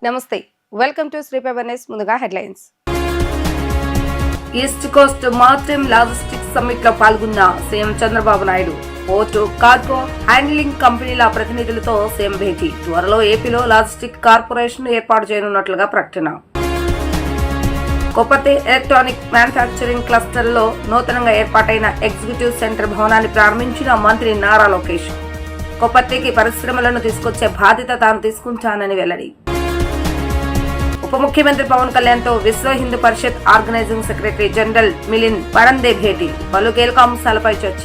నమస్తే, welcome to Shri awareness. ముందుగా headlines. East Coast maritime logistics summit లో పాల్గొన్న CM Chandrababu Naidu. Port, cargo handling కంపెనీల ప్రతినిధులతో సీఎం భేటీ. త్వరలో ఏపీలో లాజిస్టిక్ కార్పొరేషన్ ఏర్పాటు చేయనున్నట్లుగా ప్రకటన. కొప్పర్తి ఎలక్ట్రానిక్ మ్యానుఫ్యాక్చరింగ్ క్లస్టర్ లో నూతనంగా ఏర్పాటైన ఎగ్జిక్యూటివ్ సెంటర్ భవనాన్ని ప్రారంభించిన మంత్రి నారా లోకేష్. కొప్పర్తికి పరిశ్రమలను తీసుకొచ్చే బాధ్యత తాను తీసుకుంటానని వెల్లడి. ఉప ముఖ్యమంత్రి పవన్ కళ్యాణ్ తో Vishwa Hindu Parishad organizing secretary general Milind Parande భేటీ. పలు కీలక అంశాలపై చర్చ.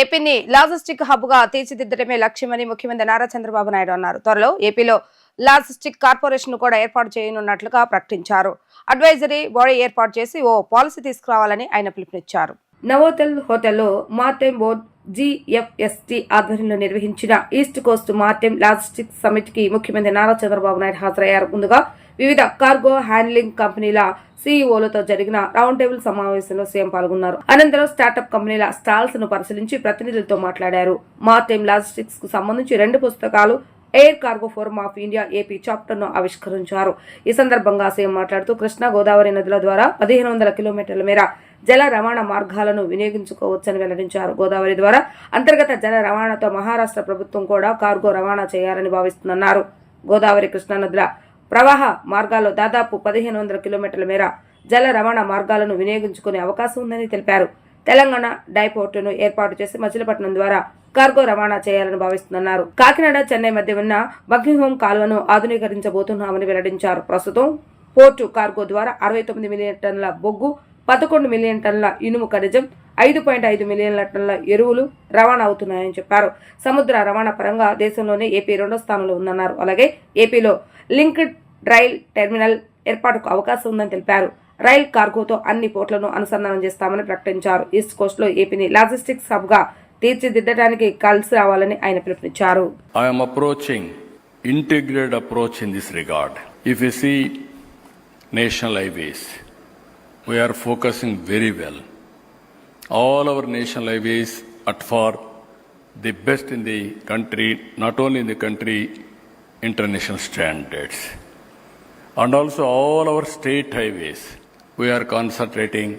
ఏపీని లాజిస్టిక్ హబ్ గా తీర్చిదిద్దడమే లక్ష్యమని ముఖ్యమంత్రి నారా చంద్రబాబు నాయుడు అన్నారు. త్వరలో ఏపీలో లాజిస్టిక్ కార్పొరేషన్ కూడా ఏర్పాటు చేయనున్నట్లుగా ప్రకటించారు. అడ్వైజరీ బాడీ ఏర్పాటు చేసి ఓ పాలసీ తీసుకురావాలని ఆయన పిలుపునిచ్చారు. నవోతల్ హోటల్లో మారిటైమ్ బోర్డ్ GFST ఆధ్వర్యంలో నిర్వహించిన east Coast maritime logistics summit కి ముఖ్యమంత్రి నారా చంద్రబాబు నాయుడు హాజరయ్యారు. ముందుగా వివిధ కార్గో హ్యాండ్లింగ్ కంపెనీల CEOలతో జరిగిన రౌండ్ టేబుల్ సమావేశంలో సీఎం పాల్గొన్నారు. అనంతరం స్టార్టప్ కంపెనీల స్టాల్స్ ను పరిశీలించి ప్రతినిధులతో మాట్లాడారు. మారిటైమ్ లాజిస్టిక్స్ కు సంబంధించి 2 పుస్తకాలు air cargo forum of India AP chapter ను ఆవిష్కరించారు. ఈ సందర్భంగా సీఎం మాట్లాడుతూ కృష్ణా, గోదావరి నదుల ద్వారా 1500 కిలోమీటర్ల మేర జల రవాణా మార్గాలను వినియోగించుకోవచ్చని వెల్లడించారు. గోదావరి ద్వారా అంతర్గత జల రవాణాతో మహారాష్ట్ర ప్రభుత్వం కూడా కార్గో రవాణా చేయాలని భావిస్తుందన్నారు. గోదావరి, కృష్ణా నదుల ప్రవాహ మార్గాల్లో దాదాపు 1500 కిలోమీటర్ల మేర జల రవాణా మార్గాలను వినియోగించుకునే అవకాశం ఉందని తెలిపారు. తెలంగాణ డైపోర్టును ఏర్పాటు చేసి మచిలీపట్నం ద్వారా కార్గో రవాణా చేయాలని భావిస్తున్నారు. కాకినాడ, చెన్నై మధ్య ఉన్న బకింగ్హామ్ కాలువను ఆధునీకరించబోతున్నామని వెల్లడించారు. ప్రస్తుతం పోర్టు కార్గో ద్వారా 69 మిలియన్ టన్నుల బొగ్గు, 11 మిలియన్ టన్నుల ఇనుము ఖనిజం, 5.5 మిలియన్ల టన్నుల ఎరువులు రవాణా అవుతున్నాయని చెప్పారు. సముద్ర రవాణా పరంగా దేశంలోనే ఏపీ 2వ స్థానంలో ఉందన్నారు. అలాగే ఏపీలో లింక్డ్ రైల్ టెర్మినల్ ఏర్పాటుకు అవకాశం ఉందని తెలిపారు. రైల్ కార్గోతో అన్ని పోర్టులను అనుసంధానం చేస్తామని ప్రకటించారు. ఈస్ట్ కోస్ట్ లో ఏపీని లాజిస్టిక్స్ హబ్ గా తీర్చిదిద్దడానికి కలిసి రావాలని ఆయన పిలుపునిచ్చారు. I am approaching integrated approach in this regard. If you see national highways, we are focusing very well. All our national highways at far the best in the country, not only in the country, international standards. And also all our state highways, we are concentrating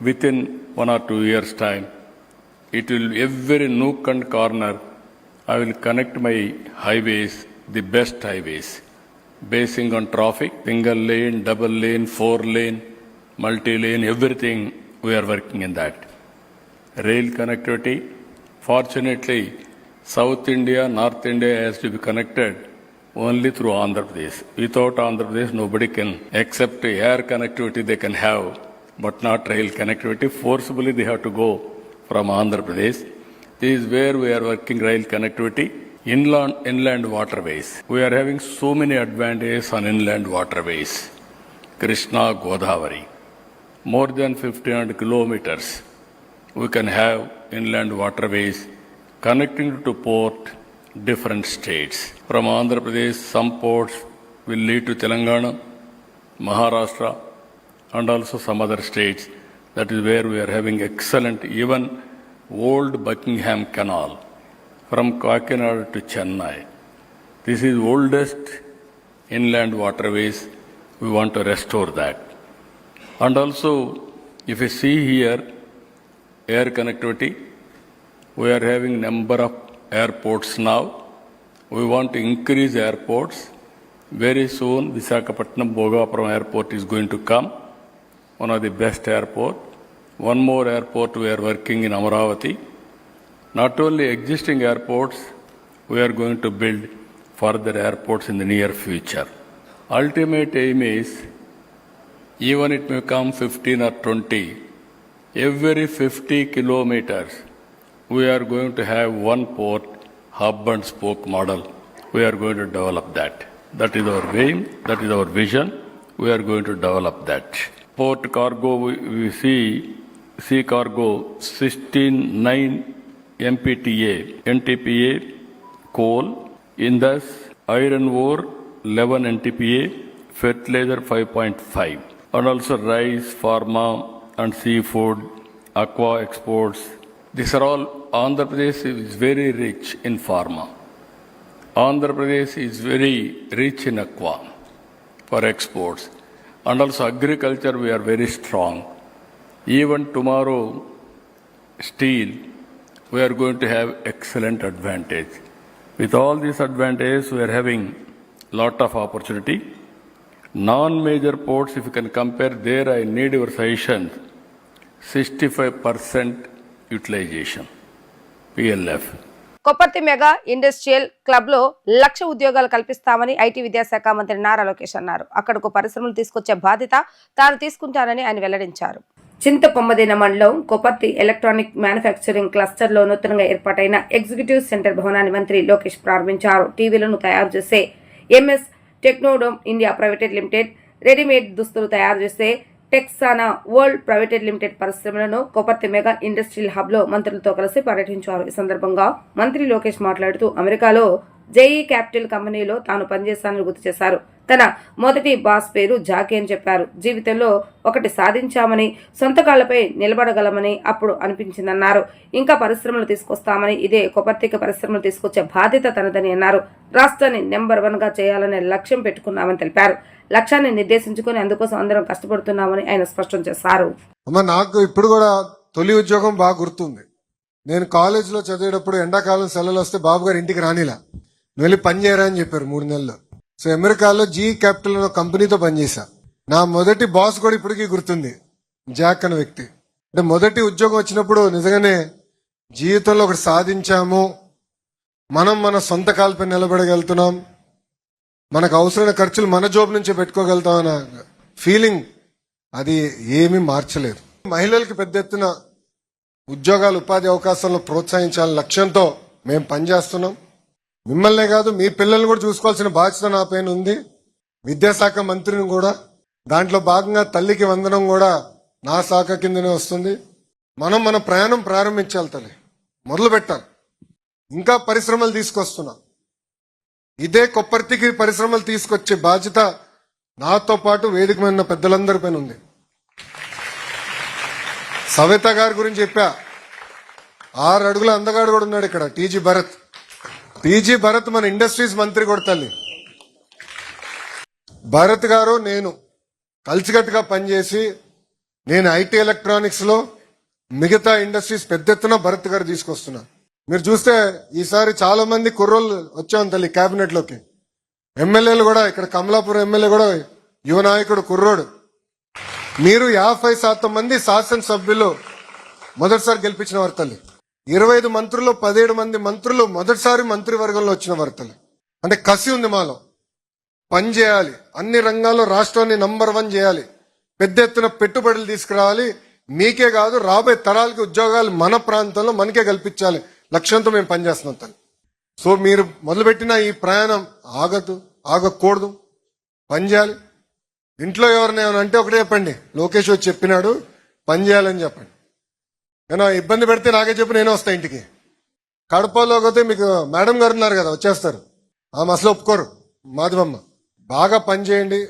within 1 or 2 years' time. It will every nook and corner, I will connect my highways, the best highways, basing on traffic, single lane, double lane, 4 lane, multi-lane, everything we are working in that. Rail connectivity, fortunately, South India, North India has to be connected only through Andhra Pradesh. Without Andhra Pradesh, nobody can accept air connectivity they can have, but not rail connectivity. Forcibly they have to go from Andhra Pradesh. This is where we are working rail connectivity. Inland waterways. We are having so many advantages on inland waterways. Krishna, Godavari. More than 1500 kilometers we can have inland waterways connecting to port different states. From Andhra Pradesh, some ports will lead to Telangana, Maharashtra, and also some other states. That is where we are having excellent, even old Buckingham Canal from Kakinada to Chennai. This is oldest inland waterways. We want to restore that. And also, if you see here, air connectivity, we are having number of airports now. We want to increase airports. Very soon, Visakhapatnam Bhogapuram airport is going to come, one of the best airport. One more airport we are working in Amaravati. Not only existing airports, we are going to build further airports in the near future. Ultimate aim is, even it may come 15 or 20, every 50 kilometers, we are going to have one port, hub and spoke model. We are going to develop that. That is our aim, that is our vision. We are going to develop that. Port cargo, we see sea cargo 16.9 MPTA, NTPA, coal, Indus, iron ore 11 NTPA, fertilizer 5.5, and also rice, pharma and seafood, aqua exports, These are all, Andhra Pradesh is very rich in pharma. Andhra Pradesh is very rich in aqua for exports. And also agriculture, we are very strong. Even tomorrow, steel, we are going to have excellent advantage. With all these advantages, we are having lot of opportunity. Non-major ports, if you can compare there, I need your suggestions. 65% utilization, PLF. Kopparthi mega industrial club లో 1,00,000 ఉద్యోగాలు కల్పిస్తామని IT విద్యాశాఖ మంత్రి నారా లోకేష్ అన్నారు. అక్కడకు పరిశ్రమలు తీసుకొచ్చే బాధ్యత తాను తీసుకుంటానని ఆయన వెల్లడించారు. చింతపొమ్మదిన మండలం కొప్పర్తి ఎలక్ట్రానిక్ మ్యానుఫ్యాక్చరింగ్ క్లస్టర్ లో నూతనంగా ఏర్పాటైన ఎగ్జిక్యూటివ్ సెంటర్ భవనాన్ని మంత్రి లోకేష్ ప్రారంభించారు. టీవీలను తయారు చేసే MS Technodome India private limited, readymade దుస్తులు తయారు చేసే టెక్సానా వరల్డ్ ప్రైవేట్ లిమిటెడ్ పరిశ్రమలను కొప్పర్తి మెగా ఇండస్ట్రియల్ హబ్ లో మంత్రులతో కలిసి పర్యటించారు. ఈ సందర్భంగా మంత్రి లోకేష్ మాట్లాడుతూ అమెరికాలో జేఈ క్యాపిటల్ కంపెనీలో తాను పనిచేస్తానని గుర్తు చేశారు. తన మొదటి బాస్ పేరు జాకీ అని చెప్పారు. జీవితంలో ఒకటి సాధించామని, సొంత కాళ్లపై నిలబడగలమని అప్పుడు అనిపించిందన్నారు. ఇంకా పరిశ్రమలు తీసుకొస్తామని, ఇదే కొప్పర్తికి పరిశ్రమలు తీసుకొచ్చే బాధ్యత తనదని అన్నారు. రాష్ట్రాన్ని నెంబర్ 1 గా చేయాలనే లక్ష్యం పెట్టుకున్నామని తెలిపారు. లక్ష్యాన్ని నిర్దేశించుకుని అందుకోసం అందరం కష్టపడుతున్నామని ఆయన స్పష్టం చేశారు. నాకు ఇప్పుడు కూడా తొలి ఉద్యోగం బాగా గుర్తుంది. నేను కాలేజీలో చదివేటప్పుడు ఎండాకాలం సెలవులు వస్తే బాబు గారు ఇంటికి రానిలా, వెళ్ళి పని చేయరా అని చెప్పారు 3 నెలలు. సో అమెరికాలో జీ క్యాపిటల్ అనే కంపెనీతో పనిచేశా. నా మొదటి బాస్ కూడా ఇప్పటికీ గుర్తుంది, జాక్ అనే వ్యక్తి. అంటే మొదటి ఉద్యోగం వచ్చినప్పుడు నిజంగానే జీవితంలో ఒకటి సాధించాము, మనం మన సొంత కాళ్ళపై నిలబడగలుగుతున్నాం, మనకు అవసరమైన ఖర్చులు మన జోబు నుంచే పెట్టుకోగలుగుతాం అన్న ఫీలింగ్ అది ఏమీ మార్చలేదు. మహిళలకు పెద్ద ఎత్తున ఉద్యోగాలు, ఉపాధి అవకాశాలను ప్రోత్సహించాలనే లక్ష్యంతో మేము పనిచేస్తున్నాం. మిమ్మల్నే కాదు, మీ పిల్లల్ని కూడా చూసుకోవాల్సిన బాధ్యత నా పైన ఉంది. విద్యాశాఖ మంత్రిని కూడా, దాంట్లో భాగంగా తల్లికి వందనం కూడా నా శాఖ కిందనే వస్తుంది. మనం మన ప్రయాణం ప్రారంభించాలి, తల్లి మొదలు పెట్టాలి. ఇంకా పరిశ్రమలు తీసుకొస్తున్నాం. ఇదే కొప్పర్తికి పరిశ్రమలు తీసుకొచ్చే బాధ్యత నాతో పాటు వేదిక మీద ఉన్న పెద్దలందరి పైన ఉంది. సవిత గారి గురించి చెప్పా, 6 అడుగుల అందగాడు కూడా ఉన్నాడు ఇక్కడ, టీజీ భరత్. టీజీ భరత్ మన ఇండస్ట్రీస్ మంత్రి కూడా తల్లి. భరత్ గారు నేను కలిసికట్టుగా పనిచేసి, నేను ఐటీ ఎలక్ట్రానిక్స్ లో మిగతా ఇండస్ట్రీస్ పెద్ద ఎత్తున భరత్ గారు తీసుకొస్తున్నా. మీరు చూస్తే ఈసారి చాలా మంది కుర్రోళ్ళు వచ్చాం తల్లి కేబినెట్ లోకి. ఎమ్మెల్యేలు కూడా, ఇక్కడ కమలాపురం ఎమ్మెల్యే కూడా యువ నాయకుడు కుర్రోడు. మీరు 50% మంది శాసనసభ్యులు మొదటిసారి గెలిపించిన వారు తల్లి. 25 మంత్రుల్లో 17 మంది మంత్రులు మొదటిసారి మంత్రివర్గంలో వచ్చిన వారు తల్లి. అంటే కసి ఉంది మాలో, పని చేయాలి, అన్ని రంగాల్లో రాష్ట్రాన్ని నంబర్ 1 చేయాలి, పెద్ద ఎత్తున పెట్టుబడులు తీసుకురావాలి, మీకే కాదు రాబోయే తరాలకి ఉద్యోగాలు మన ప్రాంతంలో మనకే కల్పించాలి లక్ష్యంతో మేము పనిచేస్తున్నాం తల్లి. సో మీరు మొదలుపెట్టిన ఈ ప్రయాణం ఆగకూడదు, పనిచేయాలి. ఇంట్లో ఎవరినేమన్నా అంటే ఒకటే చెప్పండి, లోకేష్ వచ్చి చెప్పినాడు పని చేయాలని చెప్పండి. ఏమైనా ఇబ్బంది పెడితే నాకే చెప్పి నేను వస్తా ఇంటికి. కడపలో పోతే మీకు మేడం గారు ఉన్నారు కదా, వచ్చేస్తారు. ఆమె అసలు ఒప్పుకోరు, మాధవమ్మ. బాగా పనిచేయండి,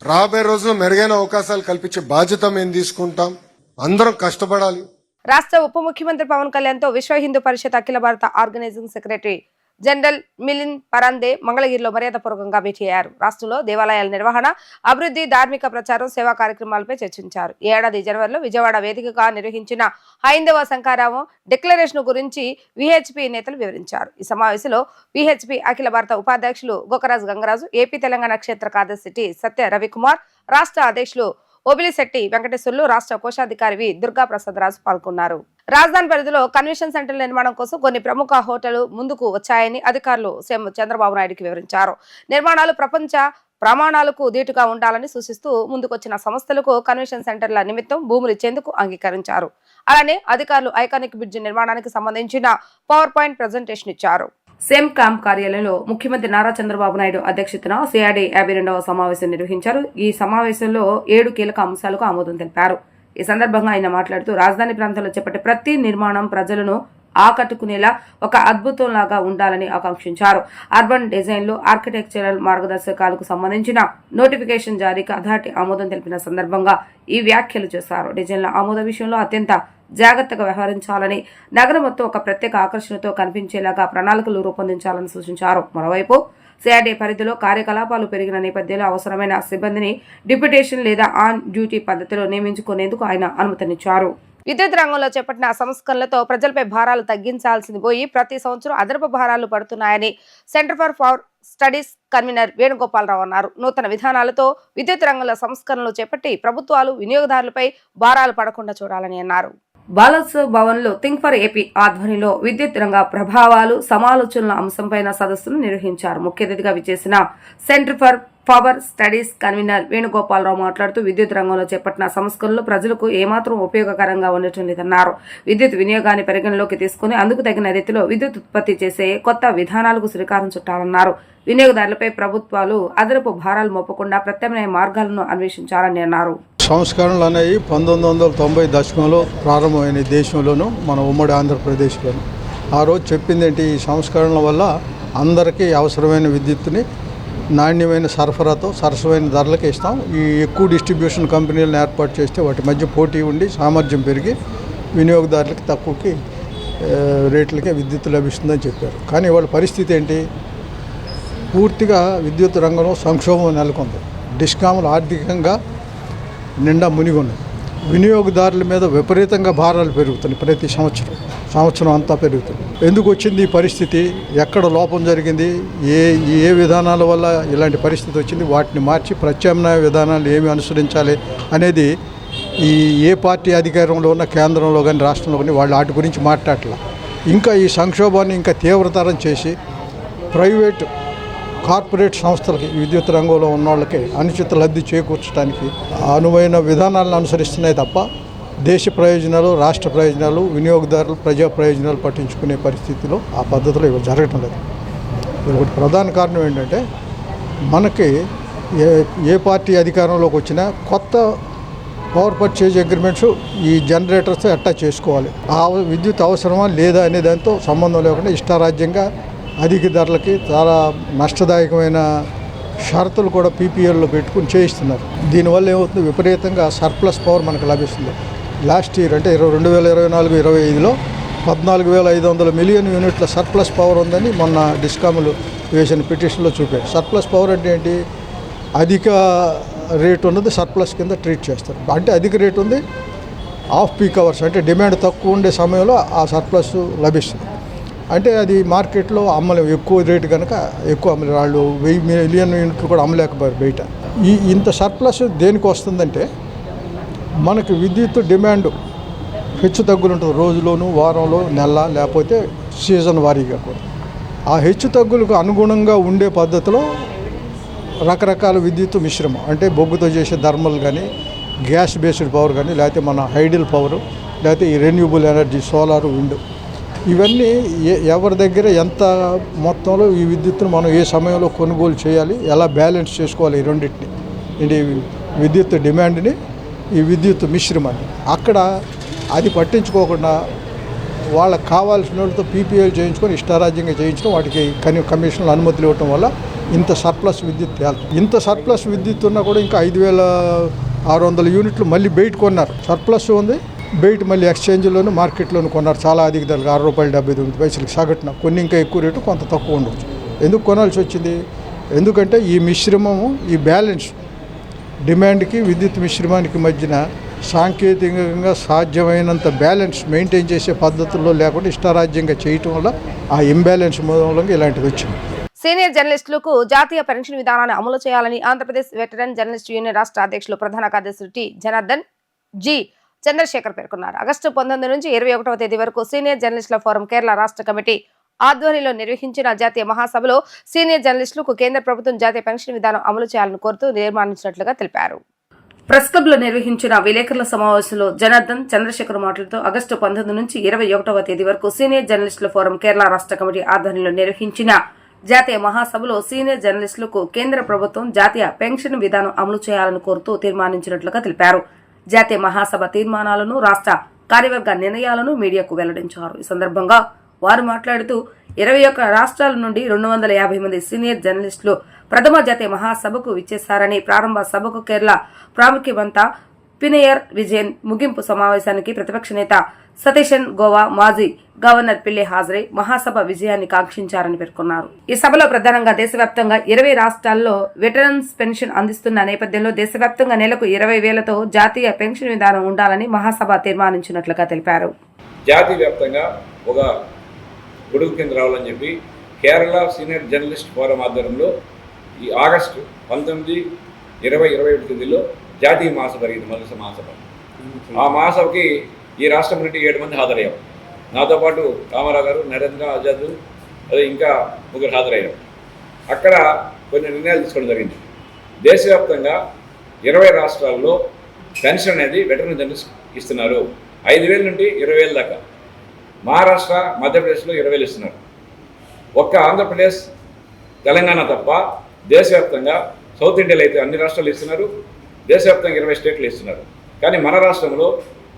రాబోయే రోజుల్లో మెరుగైన అవకాశాలు కల్పించే బాధ్యత మేము తీసుకుంటాం. అందరం కష్టపడాలి. రాష్ట్ర ఉప ముఖ్యమంత్రి పవన్ కళ్యాణ్ తో విశ్వ హిందూ పరిషత్ అఖిల భారత ఆర్గనైజింగ్ సెక్రటరీ జనరల్ మిలింద్ పరాందే మంగళగిరిలో మర్యాదపూర్వకంగా భేటీ అయ్యారు. రాష్ట్రంలో దేవాలయాల నిర్వహణ, అభివృద్ధి, ధార్మిక ప్రచారం, సేవా కార్యక్రమాలపై చర్చించారు. ఈ ఏడాది జనవరిలో విజయవాడ వేదికగా నిర్వహించిన హైందవ శంఖారావం డిక్లరేషన్ గురించి విహెచ్పి నేతలు వివరించారు. ఈ సమావేశంలో విహెచ్పి అఖిల భారత ఉపాధ్యక్షులు గోకరాజు గంగరాజు, ఏపీ తెలంగాణ క్షేత్ర కార్యదర్శి సత్య రవికుమార్, రాష్ట్ర అధ్యక్షులు ఓబిలిశెట్టి వెంకటేశ్వర్లు, రాష్ట్ర కోశాధికారి వి దుర్గా ప్రసాద్ రాజు పాల్గొన్నారు. రాజధాని పరిధిలో కన్వెన్షన్ సెంటర్ నిర్మాణం కోసం కొన్ని ప్రముఖ హోటళ్లు ముందుకు వచ్చాయని అధికారులు సీఎం చంద్రబాబు నాయుడుకి వివరించారు. నిర్మాణాలు ప్రపంచ ప్రమాణాలకు దీటుగా ఉండాలని సూచిస్తూ ముందుకొచ్చిన సంస్థలకు కన్వెన్షన్ సెంటర్ల నిమిత్తం భూములు ఇచ్చేందుకు అంగీకరించారు. అలానే అధికారులు ఐకానిక్ బ్రిడ్జ్ నిర్మాణానికి సంబంధించిన పవర్ పాయింట్ ప్రజెంటేషన్ ఇచ్చారు. సేమ్ క్యాంప్ కార్యాలయంలో ముఖ్యమంత్రి నారా చంద్రబాబు నాయుడు అధ్యక్షతన సిఆర్డీ 52వ సమావేశం నిర్వహించారు. ఈ సమావేశంలో 7 కీలక అంశాలకు ఆమోదం తెలిపారు. ఈ సందర్భంగా ఆయన మాట్లాడుతూ రాజధాని ప్రాంతంలో చేపట్టే ప్రతి నిర్మాణం ప్రజలను ఆకట్టుకునేలా ఒక అద్భుతంలాగా ఉండాలని ఆకాంక్షించారు. అర్బన్ డిజైన్ లో ఆర్కిటెక్చరల్ మార్గదర్శకాలకు సంబంధించిన నోటిఫికేషన్ జారీకి అథారిటీ ఆమోదం తెలిపిన సందర్భంగా ఈ వ్యాఖ్యలు చేశారు. డిజైన్ల ఆమోద విషయంలో అత్యంత జాగ్రత్తగా వ్యవహరించాలని, నగరం మొత్తం ఒక ప్రత్యేక ఆకర్షణతో కనిపించేలాగా ప్రణాళికలు రూపొందించాలని సూచించారు. మరోవైపు సిఆర్డీ పరిధిలో కార్యకలాపాలు పెరిగిన నేపథ్యంలో అవసరమైన సిబ్బందిని డిప్యుటేషన్ లేదా ఆన్ డ్యూటీ పద్ధతిలో నియమించుకునేందుకు ఆయన అనుమతినిచ్చారు. విద్యుత్ రంగంలో చేపట్టిన సంస్కరణలతో ప్రజలపై భారాలు తగ్గించాల్సింది పోయి ప్రతి సంవత్సరం అదనపు భారాలు పడుతున్నాయని centre for power studies convener Venugopalarao అన్నారు. నూతన విధానాలతో విద్యుత్ రంగంలో సంస్కరణలు చేపట్టి ప్రభుత్వాలు వినియోగదారులపై భారాలు పడకుండా చూడాలని అన్నారు. బాలోత్సవ్ భవన్ లో థింక్ ఫర్ ఏపీ ఆధ్వర్యంలో విద్యుత్ రంగ ప్రభావాలు సమాలోచనల అంశంపైన సదస్సును నిర్వహించారు. ముఖ్య అతిథిగా విచ్చేసిన centre for power studies convener Venugopala Rao మాట్లాడుతూ విద్యుత్ రంగంలో చేపట్టిన సంస్కరణలు ప్రజలకు ఏమాత్రం ఉపయోగకరంగా ఉండటం లేదన్నారు. విద్యుత్ వినియోగాన్ని పరిగణలోకి తీసుకుని అందుకు తగిన రీతిలో విద్యుత్ ఉత్పత్తి చేసే కొత్త విధానాలకు శ్రీకారం చుట్టాలన్నారు. వినియోగదారులపై ప్రభుత్వాలు అదనపు భారాలు మోపకుండా ప్రత్యామ్నాయ మార్గాలను అన్వేషించాలని అన్నారు. సంస్కరణలు అనేవి 1990 దశకంలో ప్రారంభమైన దేశంలోనూ మన ఉమ్మడి ఆంధ్రప్రదేశ్లోను ఆ రోజు చెప్పింది ఏంటి, ఈ సంస్కరణల వల్ల అందరికీ అవసరమైన విద్యుత్తుని నాణ్యమైన సరఫరాతో సరసమైన ధరలకు ఇస్తాం. ఈ ఎక్కువ డిస్ట్రిబ్యూషన్ కంపెనీలను ఏర్పాటు చేస్తే వాటి మధ్య పోటీ ఉండి సామర్థ్యం పెరిగి వినియోగదారులకి తక్కువకి రేట్లకే విద్యుత్ లభిస్తుందని చెప్పారు. కానీ వాళ్ళ పరిస్థితి ఏంటి, పూర్తిగా విద్యుత్ రంగంలో సంక్షోభం నెలకొంది. డిస్కాములు ఆర్థికంగా నిండా మునిగి ఉన్నాయి. వినియోగదారుల మీద విపరీతంగా భారాలు పెరుగుతున్నాయి. ప్రతి సంవత్సరం అంతా పెరుగుతుంది. ఎందుకు వచ్చింది ఈ పరిస్థితి, ఎక్కడ లోపం జరిగింది, ఏ విధానాల వల్ల ఇలాంటి పరిస్థితి వచ్చింది, వాటిని మార్చి ప్రత్యామ్నాయ విధానాలు ఏమి అనుసరించాలి అనేది ఏ పార్టీ అధికారంలో ఉన్న కేంద్రంలో కానీ రాష్ట్రంలో కానీ వాళ్ళు వాటి గురించి మాట్లాడట్లా. ఇంకా ఈ సంక్షోభాన్ని ఇంకా తీవ్రతరం చేసి ప్రైవేట్ కార్పొరేట్ సంస్థలకి విద్యుత్ రంగంలో ఉన్న వాళ్ళకి అనుచిత లబ్ధి చేకూర్చడానికి అనువైన విధానాలను అనుసరిస్తున్నాయి తప్ప దేశ ప్రయోజనాలు, రాష్ట్ర ప్రయోజనాలు, వినియోగదారులు, ప్రజా ప్రయోజనాలు పట్టించుకునే పరిస్థితిలో ఆ పద్ధతిలో ఇవి జరగటం లేదు. ఒకటి ప్రధాన కారణం ఏంటంటే, మనకి ఏ పార్టీ అధికారంలోకి వచ్చినా కొత్త పవర్ పర్చేజ్ అగ్రిమెంట్స్ ఈ జనరేటర్స్ ఎట్టా చేసుకోవాలి, ఆ విద్యుత్ అవసరమా లేదా అనే దాంతో సంబంధం లేకుండా ఇష్టారాజ్యంగా అధిక ధరలకి చాలా నష్టదాయకమైన షరతులు కూడా పీపీఎల్లో పెట్టుకుని చేయిస్తున్నారు. దీనివల్ల ఏమవుతుంది, విపరీతంగా సర్ప్లస్ పవర్ మనకు లభిస్తుంది. లాస్ట్ ఇయర్ అంటే 2024-25లో 14,500 మిలియన్ యూనిట్ల సర్ప్లస్ పవర్ ఉందని మొన్న డిస్కాములు వేసిన పిటిషన్లో చూపారు. సర్ప్లస్ పవర్ అంటే ఏంటి, అధిక రేట్ ఉన్నది సర్ప్లస్ కింద ట్రీట్ చేస్తారు. అంటే అధిక రేట్ ఉంది, ఆఫ్ పీక్ అవర్స్ అంటే డిమాండ్ తక్కువ ఉండే సమయంలో ఆ సర్ప్లస్ లభిస్తుంది. అంటే అది మార్కెట్లో అమ్మలేము, ఎక్కువ రేటు కనుక ఎక్కువ అమ్మలేము. వాళ్ళు 1000 మిలియన్ యూనిట్లు కూడా అమ్మలేకపోయారు బయట. ఇంత సర్ప్లస్ దేనికి వస్తుందంటే, మనకి విద్యుత్ డిమాండ్ హెచ్చు తగ్గులు ఉంటుంది రోజులోను, వారంలో, నెల, లేకపోతే సీజన్ వారీగా కూడా. ఆ హెచ్చు తగ్గులకు అనుగుణంగా ఉండే పద్ధతిలో రకరకాల విద్యుత్ మిశ్రమం అంటే బొగ్గుతో చేసే థర్మల్ కానీ, గ్యాస్ బేస్డ్ పవర్ కానీ, లేకపోతే మన హైడిల్ పవరు, లేకపోతే ఈ రెన్యూబుల్ ఎనర్జీ, సోలార్, విండ్, ఇవన్నీ ఎవరి దగ్గర ఎంత మొత్తంలో ఈ విద్యుత్తును మనం ఏ సమయంలో కొనుగోలు చేయాలి, ఎలా బ్యాలెన్స్ చేసుకోవాలి, ఈ రెండింటిని, ఇది విద్యుత్ డిమాండ్ని, ఈ విద్యుత్ మిశ్రమాన్ని. అక్కడ అది పట్టించుకోకుండా వాళ్ళకి కావాల్సిన వాళ్ళతో పీపీఎల్ చేయించుకొని ఇష్టారాజ్యంగా చేయించడం, వాటికి కమిషన్లు అనుమతులు ఇవ్వటం వల్ల ఇంత సర్ప్లస్ విద్యుత్ తేలుతుంది. ఇంత సర్ప్లస్ విద్యుత్ ఉన్నా కూడా ఇంకా 5,600 యూనిట్లు మళ్ళీ బయట కొన్నారు. సర్ప్లస్ ఉంది, బయట మళ్ళీ ఎక్స్చేంజ్లోను, మార్కెట్లోను కొన్నారు చాలా అధిక ధరలు, ₹6.79 సగటున. కొన్ని ఇంకా ఎక్కువ రేటు, కొంత తక్కువ ఉండవచ్చు. ఎందుకు కొనాల్సి వచ్చింది, ఎందుకంటే ఈ మిశ్రమము, ఈ బ్యాలెన్స్ డిమాండ్కి విద్యుత్ మిశ్రమానికి మధ్యన సాంకేతికంగా సాధ్యమైనంత బ్యాలెన్స్ మెయింటైన్ చేసే పద్ధతుల్లో లేకుండా ఇష్టారాజ్యంగా చేయటం వల్ల ఆ ఇంబ్యాలెన్స్ మూలంగా ఇలాంటిది వచ్చింది. సీనియర్ జర్నలిస్టులకు జాతీయ పెన్షన్ విధానాన్ని అమలు చేయాలని ఆంధ్రప్రదేశ్ వెటరన్ జర్నలిస్ట్ యూనియన్ రాష్ట్ర అధ్యక్షులు ప్రధాన కార్యదర్శి టి జనార్దన్ జి చంద్రశేఖర్ పేర్కొన్నారు. ఆగస్టు 19 నుంచి 21వ తేదీ వరకు సీనియర్ జర్నలిస్టుల ఫోరం కేరళ రాష్ట్ర కమిటీ ఆధ్వర్యంలో నిర్వహించిన జాతీయ మహాసభలో సీనియర్ జర్నలిస్టులకు కేంద్ర ప్రభుత్వం జాతీయ పెన్షన్ విధానం అమలు చేయాలని కోరుతూ తీర్మానించినట్లుగా తెలిపారు. ప్రెస్ క్లబ్ లో నిర్వహించిన విలేకరుల సమావేశంలో జనార్దన్ చంద్రశేఖర్ మాట్లాడుతూ ఆగస్టు 19 నుంచి 21వ తేదీ వరకు సీనియర్ జర్నలిస్టుల ఫోరం కేరళ రాష్ట్ర కమిటీ ఆధ్వర్యంలో నిర్వహించిన జాతీయ మహాసభలో సీనియర్ జర్నలిస్టులకు కేంద్ర ప్రభుత్వం జాతీయ పెన్షన్ విధానం అమలు చేయాలని కోరుతూ తీర్మానించినట్లుగా తెలిపారు. జాతీయ మహాసభ తీర్మానాలను, రాష్ట్ర కార్యవర్గ నిర్ణయాలను మీడియాకు వెల్లడించారు. ఈ సందర్భంగా వారు మాట్లాడుతూ 21 రాష్ట్రాల నుండి 250 మంది సీనియర్ జర్నలిస్టులు ప్రథమ జాతీయ మహాసభకు విచ్చేశారని, ప్రారంభ సభకు కేరళ ప్రాముఖ్యమంతా పినియర్ విజయన్ ముగింపు సమావేశానికి ప్రతిపక్ష నేత సతీశన్ గోవా మాజీ గవర్నర్ పిల్లి హాజరై మహాసభ విజయాన్ని కాంక్షించారని పేర్కొన్నారు. ఈ సభలో ప్రధానంగా దేశవ్యాప్తంగా 20 రాష్ట్రాల్లో వెటరన్స్ పెన్షన్ అందిస్తున్న నేపథ్యంలో దేశవ్యాప్తంగా నెలకు 20,000తో జాతీయ పెన్షన్ విధానం ఉండాలని మహాసభ తీర్మానించినట్లుగా తెలిపారు. జాతీయ వ్యాప్తంగా ఒక గొడుగు కింద రావాలని చెప్పి కేరళ సీనియర్ జర్నలిస్ట్ ఫోరం ఆధ్వర్యంలో ఈ ఆగస్టు 19, 20, 21 తేదీలో జాతీయ మహాసభ జరిగింది. మొదటి మహాసభ. ఆ మహాసభకి ఈ రాష్ట్రం నుండి 7 మంది హాజరయ్యాం. నాతో పాటు రామారావు గారు, నరేంద్ర ఆజాద్, అదే ఇంకా ముగ్గురు హాజరయ్యాం. అక్కడ కొన్ని నిర్ణయాలు తీసుకోవడం జరిగింది. దేశవ్యాప్తంగా 20 రాష్ట్రాల్లో పెన్షన్ అనేది వెటరన్ జర్నలిస్ట్ ఇస్తున్నారు. 5,000 నుండి 20,000 దాకా. మహారాష్ట్ర, మధ్యప్రదేశ్లో 20,000 ఇస్తున్నారు. ఒక్క ఆంధ్రప్రదేశ్, తెలంగాణ తప్ప దేశవ్యాప్తంగా సౌత్ ఇండియాలో అయితే అన్ని రాష్ట్రాలు ఇస్తున్నారు. దేశవ్యాప్తంగా 20 స్టేట్లు ఇస్తున్నారు. కానీ మన రాష్ట్రంలో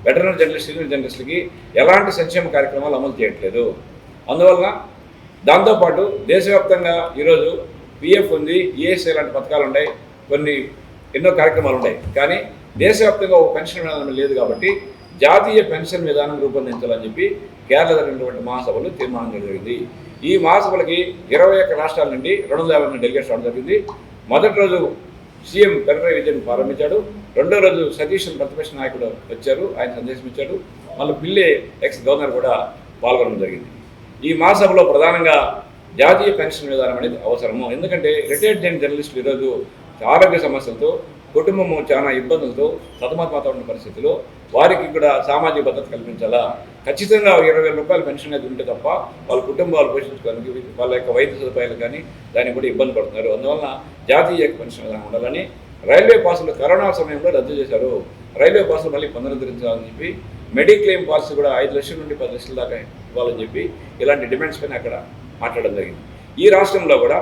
వెటరన్ జర్నలిస్ట్, సీనియర్ జర్నలిస్టులకి ఎలాంటి సంక్షేమ కార్యక్రమాలు అమలు చేయట్లేదు. అందువలన దాంతోపాటు దేశవ్యాప్తంగా ఈరోజు పిఎఫ్ ఉంది, ఈఎస్ఐ లాంటి పథకాలు ఉన్నాయి, కొన్ని ఎన్నో కార్యక్రమాలు ఉన్నాయి. కానీ దేశవ్యాప్తంగా ఒక పెన్షన్ విధానం లేదు. కాబట్టి జాతీయ పెన్షన్ విధానం రూపొందించాలని చెప్పి కేరళ జరిగినటువంటి మహాసభలు తీర్మానం జరిగింది. ఈ మహాసభలకి 21 రాష్ట్రాల నుండి 250 మంది డెలిగేట్స్ రావడం జరిగింది. మొదటి రోజు సీఎం పినరయి విజయన్ ప్రారంభించాడు. రెండో రోజు సతీష్ ప్రతిపక్ష నాయకుడు వచ్చారు, ఆయన సందేశం ఇచ్చాడు. మళ్ళీ పిల్లి ఎక్స్ గవర్నర్ కూడా పాల్గొనడం జరిగింది. ఈ మహాసభలో ప్రధానంగా జాతీయ పెన్షన్ విధానం అనేది అవసరము. ఎందుకంటే రిటైర్డ్ జర్నలిస్టులు ఈరోజు ఆరోగ్య సమస్యలతో, కుటుంబము చాలా ఇబ్బందులతో సతమతమవుతున్న పరిస్థితిలో వారికి కూడా సామాజిక భద్రత కల్పించాలా. ఖచ్చితంగా 20,000 రూపాయల పెన్షన్ అనేది ఉంటే తప్ప వాళ్ళ కుటుంబాలు పోషించుకోవడానికి, వాళ్ళ యొక్క వైద్య సదుపాయాలు కానీ దానికి కూడా ఇబ్బంది పడుతున్నారు. అందువలన జాతీయ పెన్షన్ విధానం ఉండాలని రైల్వే పాసులు కరోనా సమయంలో రద్దు చేశారు. రైల్వే పాసులు మళ్ళీ పునరుద్ధరించాలని చెప్పి మెడిక్లెయిమ్ పాలసీ కూడా 5 లక్షల నుండి 10 లక్షల దాకా ఇవ్వాలని చెప్పి ఇలాంటి డిమాండ్స్ పైన అక్కడ మాట్లాడడం జరిగింది. ఈ రాష్ట్రంలో కూడా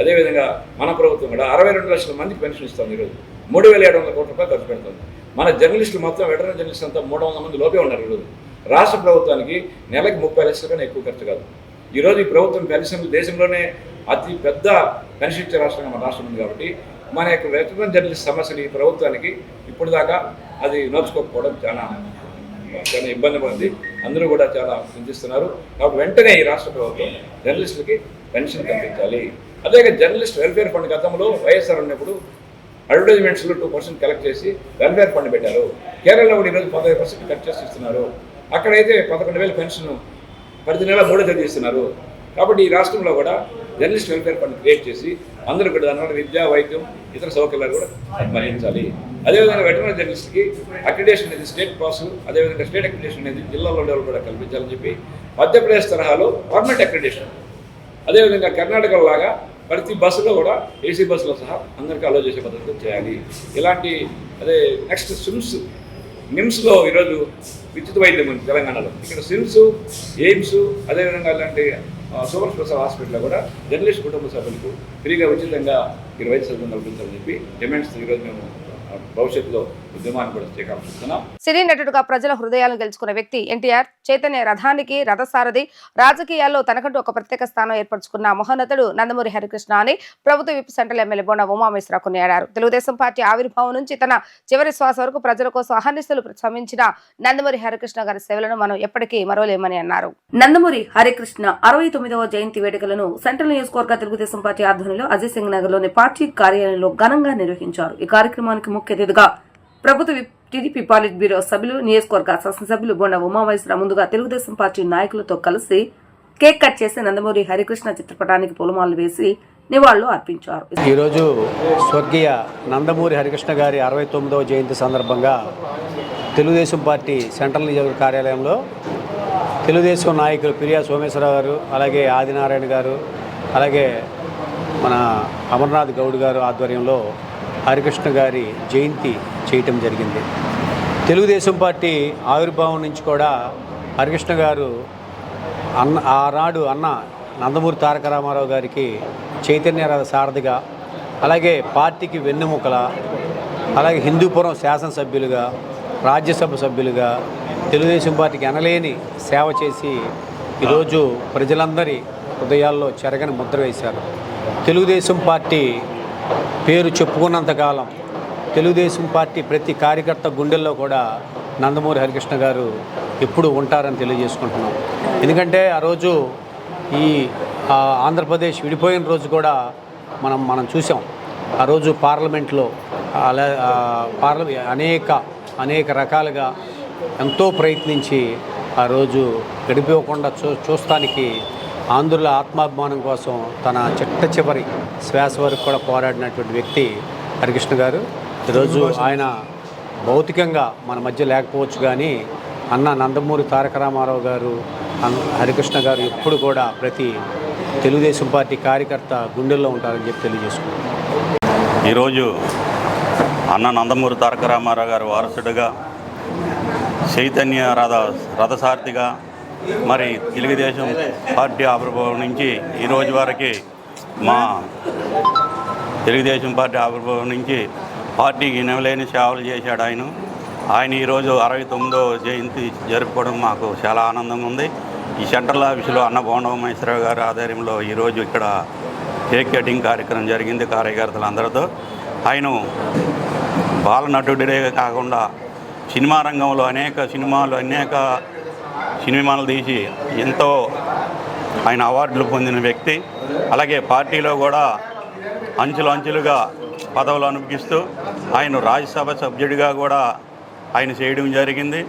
అదేవిధంగా మన ప్రభుత్వం కూడా 62 లక్షల మందికి పెన్షన్ ఇస్తుంది. ఈరోజు 3,700 కోట్ల రూపాయలు ఖర్చు పెడుతుంది. మన జర్నలిస్టులు మొత్తం వెటరన్ జర్నలిస్ట్ అంతా 300 మంది లోపే ఉన్నారు. ఈరోజు రాష్ట్ర ప్రభుత్వానికి నెలకి 30 లక్షల కన్నా ఎక్కువ ఖర్చు కాదు. ఈరోజు ఈ ప్రభుత్వం పెన్షన్లు దేశంలోనే అతి పెద్ద పెన్షన్ ఇచ్చే రాష్ట్రంగా మన రాష్ట్రం ఉంది. కాబట్టి మన యొక్క వెటరన్ జర్నలిస్ట్ సమస్యలు ఈ ప్రభుత్వానికి ఇప్పుడు దాకా అది నోచుకోకపోవడం చాలా ఇబ్బంది పడింది. అందరూ కూడా చాలా చింతిస్తున్నారు. కాబట్టి వెంటనే ఈ రాష్ట్ర ప్రభుత్వం జర్నలిస్టులకి పెన్షన్ కల్పించాలి. అదే జర్నలిస్ట్ వెల్ఫేర్ ఫండ్ గతంలో వైఎస్ఆర్ ఉన్నప్పుడు అడ్వర్టైజ్మెంట్స్లో 2% కలెక్ట్ చేసి వెల్ఫేర్ ఫండ్ పెట్టారు. కేరళలో కూడా ఈరోజు 15% కట్ చేసి ఇస్తున్నారు. అక్కడైతే 11,000 పెన్షన్ ప్రతి నెల 3వ తేదీ ఇస్తున్నారు. కాబట్టి ఈ రాష్ట్రంలో కూడా జర్నలిస్ట్ వెల్ఫేర్ ఫండ్ క్రియేట్ చేసి అందరూ కూడా దానివల్ల విద్య, వైద్యం, ఇతర సౌకర్యాలు కూడా మరించాలి. అదేవిధంగా వెటరనరీ జర్నలిస్ట్కి అక్రిడేషన్ అనేది స్టేట్ పాస్, అదేవిధంగా స్టేట్ అక్రిడేషన్ అనేది జిల్లాలో లెవెల్ కూడా కల్పించాలని చెప్పి మధ్యప్రదేశ్ తరహాలో పర్మనెంట్ అక్రిడేషన్, అదేవిధంగా కర్ణాటకలో లాగా ప్రతి బస్సులో కూడా ఏసీ బస్సులో సహా అందరికీ అలో చేసే పద్ధతిలో చేయాలి. ఇలాంటి అదే నెక్స్ట్ నిమ్స్లో ఈరోజు ఉచిత వైద్యం ఉంది తెలంగాణలో. ఇక్కడ సిమ్స్, ఎయిమ్స్, అదేవిధంగా ఇలాంటి సూపర్ స్పెషల్ హాస్పిటల్లో కూడా జర్నలిస్ట్ కుటుంబ సభ్యులకు ఫ్రీగా ఉచితంగా ఈ వైద్య సదుపాయం కల్పించాలని చెప్పి డిమాండ్స్ ఈరోజు మేము భవిష్యత్తులో ఉద్యమాన్ని కూడా చేకాల్పిస్తున్నాం. సినీ నటుడుగా ప్రజల హృదయాలను గెలుచుకున్న వ్యక్తి ఎన్టీఆర్. చైతన్య రథానికి రథసారథి, రాజకీయాల్లో తనకంటూ ఒక ప్రత్యేక స్థానం ఏర్పరచుకున్న మహోన్నతుడు నందమూరి హరికృష్ణ అని ప్రభుత్వ whip central MLA bonda Umameswara Rao కొనియాడారు. తెలుగుదేశం పార్టీ ఆవిర్భావం నుంచి తన చివరి శ్వాస వరకు ప్రజల కోసం అహర్నిశలు శ్రమించిన నందమూరి హరికృష్ణ గారి సేవలను మనం ఎప్పటికీ మరోలేమని అన్నారు. నందమూరి హరికృష్ణ 69వ జయంతి వేడుకలను సెంట్రల్ నియోజకవర్గ తెలుగుదేశం పార్టీ ఆధ్వర్యంలో అజయ్ సింగ్ నగర్ లోని పార్టీ కార్యాలయంలో ఘనంగా నిర్వహించారు. ఈ కార్యక్రమానికి ముఖ్య అతిథిగా ప్రభుత్వ టీడీపీ పాలిట్ బ్యూరో సభ్యులు, నియోజకవర్గ శాసనసభ్యులు బోండా ఉమామేశ్వరరావు ముందుగా తెలుగుదేశం పార్టీ నాయకులతో కలిసి కేక్ కట్ చేసి నందమూరి హరికృష్ణ చిత్రపటానికి పూలమాలలు వేసి నివాళులు అర్పించారు. ఈరోజు స్వర్గీయ నందమూరి హరికృష్ణ గారి 69వ జయంతి సందర్భంగా తెలుగుదేశం పార్టీ సెంట్రల్ నియోజకవర్గ కార్యాలయంలో తెలుగుదేశం నాయకులు పిరియా సోమేశ్వరరావు గారు, అలాగే ఆదినారాయణ గారు, అలాగే మన అమర్నాథ్ గౌడ్ గారు ఆధ్వర్యంలో హరికృష్ణ గారి జయంతి చేయటం జరిగింది. తెలుగుదేశం పార్టీ ఆవిర్భావం నుంచి కూడా హరికృష్ణ గారు ఆనాడు అన్న నందమూరి తారక రామారావు గారికి చైతన్య రథ సారథిగా, అలాగే పార్టీకి వెన్నెముకల, అలాగే హిందూపురం శాసనసభ్యులుగా, రాజ్యసభ సభ్యులుగా తెలుగుదేశం పార్టీకి ఎనలేని సేవ చేసి ఈరోజు ప్రజలందరి హృదయాల్లో చెరగని ముద్ర వేశారు. తెలుగుదేశం పార్టీ పేరు చెప్పుకున్నంతకాలం తెలుగుదేశం పార్టీ ప్రతి కార్యకర్త గుండెల్లో కూడా నందమూరి హరికృష్ణ గారు ఎప్పుడు ఉంటారని తెలియజేసుకుంటున్నాం. ఎందుకంటే ఆ రోజు ఈ ఆంధ్రప్రదేశ్ విడిపోయిన రోజు కూడా మనం చూసాం. ఆ రోజు పార్లమెంట్లో అనేక రకాలుగా ఎంతో ప్రయత్నించి ఆ రోజు గడిపోకుండా చూస్తానికి ఆంధ్రుల ఆత్మాభిమానం కోసం తన చివరి శ్వాస వరకు కూడా పోరాడినటువంటి వ్యక్తి హరికృష్ణ గారు. ఈరోజు ఆయన భౌతికంగా మన మధ్య లేకపోవచ్చు, కానీ అన్న నందమూరి తారక రామారావు గారు, హరికృష్ణ గారు ఎప్పుడు కూడా ప్రతి తెలుగుదేశం పార్టీ కార్యకర్త గుండెల్లో ఉంటారని చెప్పి తెలియజేసుకుంటాం. ఈరోజు అన్న నందమూరి తారక రామారావు గారు వారసుడిగా, చైతన్య రథసారథిగా, మరి తెలుగుదేశం పార్టీ ఆవిర్భావం నుంచి ఈరోజు వరకు మా తెలుగుదేశం పార్టీ ఆవిర్భావం నుంచి పార్టీకి నిలలేని సేవలు చేశాడు ఆయన ఈరోజు 69వ జయంతి జరుపుకోవడం మాకు చాలా ఆనందంగా ఉంది. ఈ సెంట్రల్ ఆఫీసులో అన్న బోండమేశ్వరరావు గారి ఆధ్వర్యంలో ఈరోజు ఇక్కడ కేక్ కటింగ్ కార్యక్రమం జరిగింది కార్యకర్తలందరితో. ఆయన బాలనటుడే కాకుండా సినిమా రంగంలో అనేక సినిమాలు తీసి ఎంతో ఆయన అవార్డులు పొందిన వ్యక్తి. అలాగే పార్టీలో కూడా అంచెలుగా పదవులు అనుభవిస్తూ ఆయన రాజ్యసభ సభ్యుడిగా కూడా ఆయన చేయడం జరిగింది.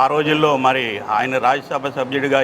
ఆ రోజుల్లో మరి ఆయన రాజ్యసభ సభ్యుడిగా